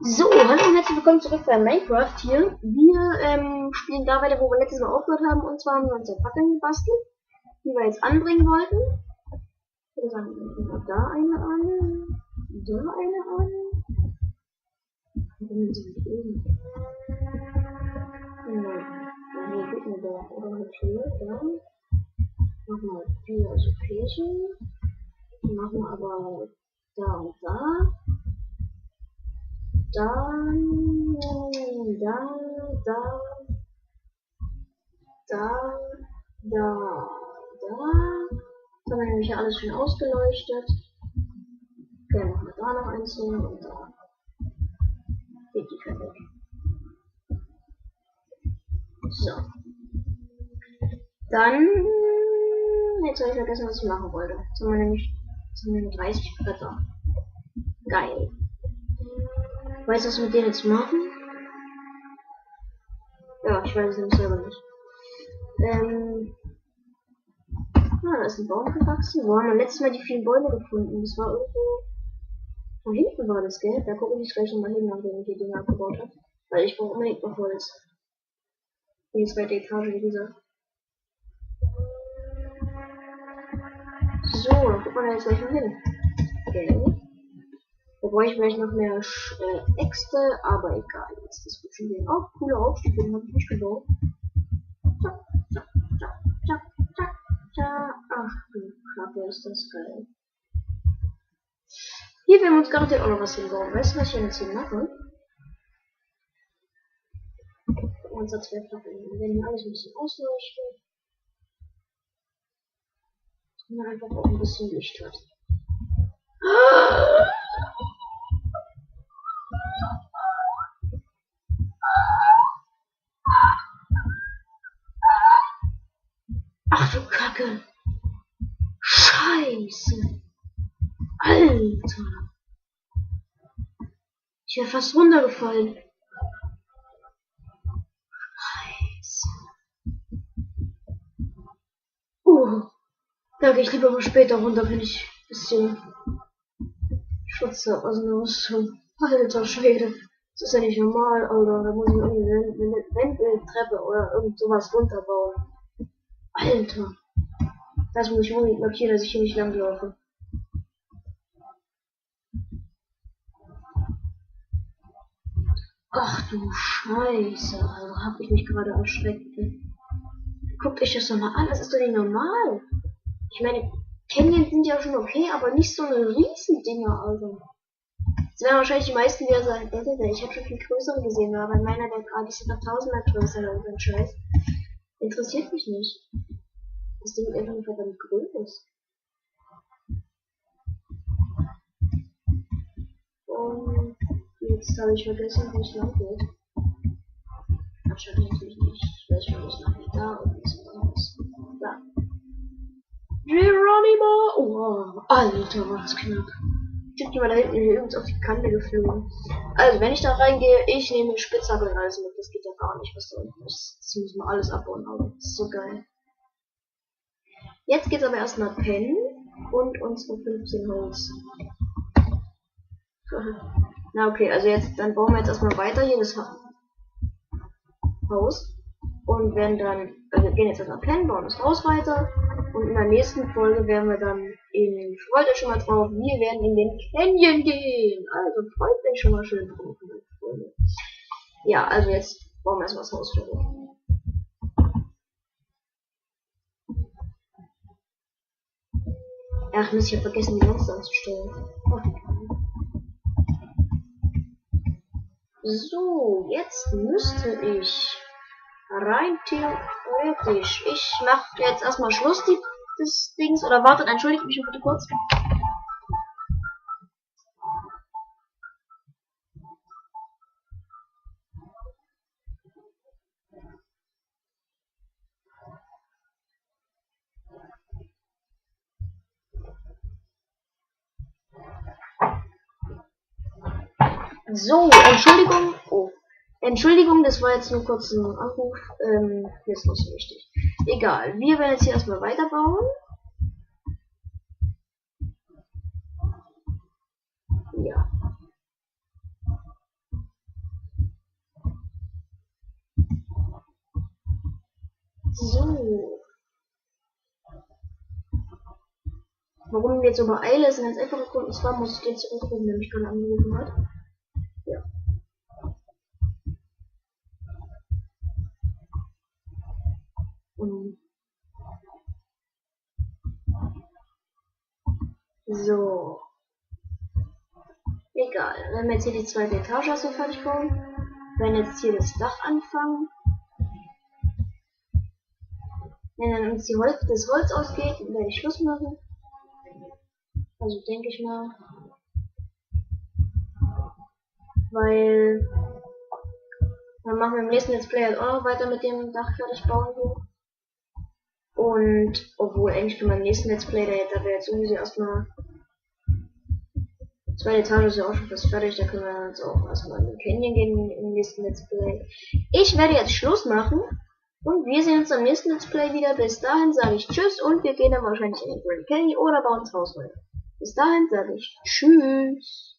So, hallo und herzlich willkommen zurück bei Minecraft hier. Wir spielen da weiter, wo wir letztes Mal aufgehört haben. Und zwar haben wir uns ja Fackeln gebastelt, die wir jetzt anbringen wollten. Wir sagen, da eine an, da eine an. Und dann sind wir oben. Genau, hier geht mir da. Oder mit hier, da. Machen wir hier also Pärchen. Machen wir aber da und da. Dann, da. Das haben wir nämlich ja alles schön ausgeleuchtet. Okay, machen wir da noch eins hin und da. Geht die Kette weg. So. Dann, jetzt habe ich vergessen, was ich machen wollte. Jetzt haben wir nämlich 30 Bretter. Geil. Weißt du, was wir mit denen jetzt machen? Ja, ich weiß es nämlich selber nicht. Da ist ein Baum gewachsen. Wo haben wir letztes Mal die vielen Bäume gefunden? Das war irgendwo. Da hinten war das, gell? Da gucke ich gleich nochmal hin, nachdem ich die Dinger abgebaut habe. Weil ich brauche unbedingt noch Holz. Die zweite Etage, wie gesagt. So, dann guckt man da jetzt gleich mal hin. Okay. Da brauche ich vielleicht noch mehr Äxte, aber egal. Jetzt ist das schon wieder auch coole Aufstieg, den habe ich nicht gebaut. Ach du Kacke, ist das geil. Hier werden wir uns garantiert auch noch was hinbauen. Weißt du, was ich jetzt hier mache? Unser 2 Fackeln. Wir werden hier alles ein bisschen ausleuchten. Und dann einfach auch ein bisschen Licht hat. Ach du Kacke. Scheiße. Alter. Ich wäre fast runtergefallen. Scheiße. Da gehe ich lieber mal später runter, wenn ich ein bisschen Schutz habe aus dem Rüstung. Alter Schwede. Das ist ja nicht normal, Alter. Da muss ich irgendwie eine Wendeltreppe oder irgend sowas runterbauen. Alter. Das muss ich unbedingt markieren, dass ich hier nicht lang laufe. Ach du Scheiße, also hab ich mich gerade erschreckt. Guckt euch das doch mal an, das ist doch nicht normal. Ich meine, Canyon sind ja schon okay, aber nicht so eine Riesendinger, also. Das werden wahrscheinlich die meisten wieder sagen, ich habe schon viel größere gesehen, aber in meiner Welt gerade, die sind noch tausendmal größer oder so ein Scheiß. Interessiert mich nicht. Das Ding ist einfach nicht verdammt groß. Und jetzt habe ich vergessen, wo es lang geht. Wahrscheinlich natürlich nicht. Vielleicht schon nicht nach da und ist was. Da. Geronimo! Oh, Alter, war das knapp. Ich bin mal da hinten übrigens auf die Kante geflogen. Also, wenn ich da reingehe, ich nehme Spitzhacke und alles mit. Das geht ja gar nicht, was da unten ist. Das muss man alles abbauen, aber das ist so geil. Jetzt geht's aber erstmal pennen und unsere 15 Holz. Na okay, also jetzt, dann bauen wir jetzt erstmal weiter hier das Haus. Und werden dann, also wir gehen jetzt erstmal pennen, bauen das Haus weiter. Und in der nächsten Folge werden wir dann freut euch schon mal drauf, wir werden in den Canyon gehen. Also freut euch schon mal schön drauf. Ja, also jetzt bauen wir erstmal das Haus fertig. Ach Mist, ich hab vergessen die Monster anzustellen. So, jetzt müsste ich rein theoretisch. Ich mache jetzt erstmal Schluss des Dings. Oder wartet, entschuldigt mich bitte kurz. So, Entschuldigung. Oh. Entschuldigung, das war jetzt nur kurz ein Anruf. Ist nicht so wichtig. Egal. Wir werden jetzt hier erstmal weiterbauen. Ja. So. Warum wir jetzt so beeile, ist ein ganz einfacher Grund. Und zwar muss ich den zurückrufen, der mich gerade angerufen hat. Ja. So. Egal. Wenn wir jetzt hier die zweite Etage so fertig bauen, werden jetzt hier das Dach anfangen. Wenn dann uns das Holz ausgeht, dann werde ich Schluss machen. Also denke ich mal. Weil dann machen wir im nächsten Let's Play halt auch noch weiter mit dem Dach fertig bauen hier. Und obwohl eigentlich für meinen nächsten Let's Play, da wäre jetzt sowieso erstmal die zweite Etage ist ja auch schon fast fertig, da können wir jetzt auch erstmal in den Canyon gehen im nächsten Let's Play. Ich werde jetzt Schluss machen und wir sehen uns am nächsten Let's Play wieder. Bis dahin sage ich Tschüss und wir gehen dann wahrscheinlich in den Grand Canyon oder bauen das Haus weiter. Bis dahin sage ich Tschüss.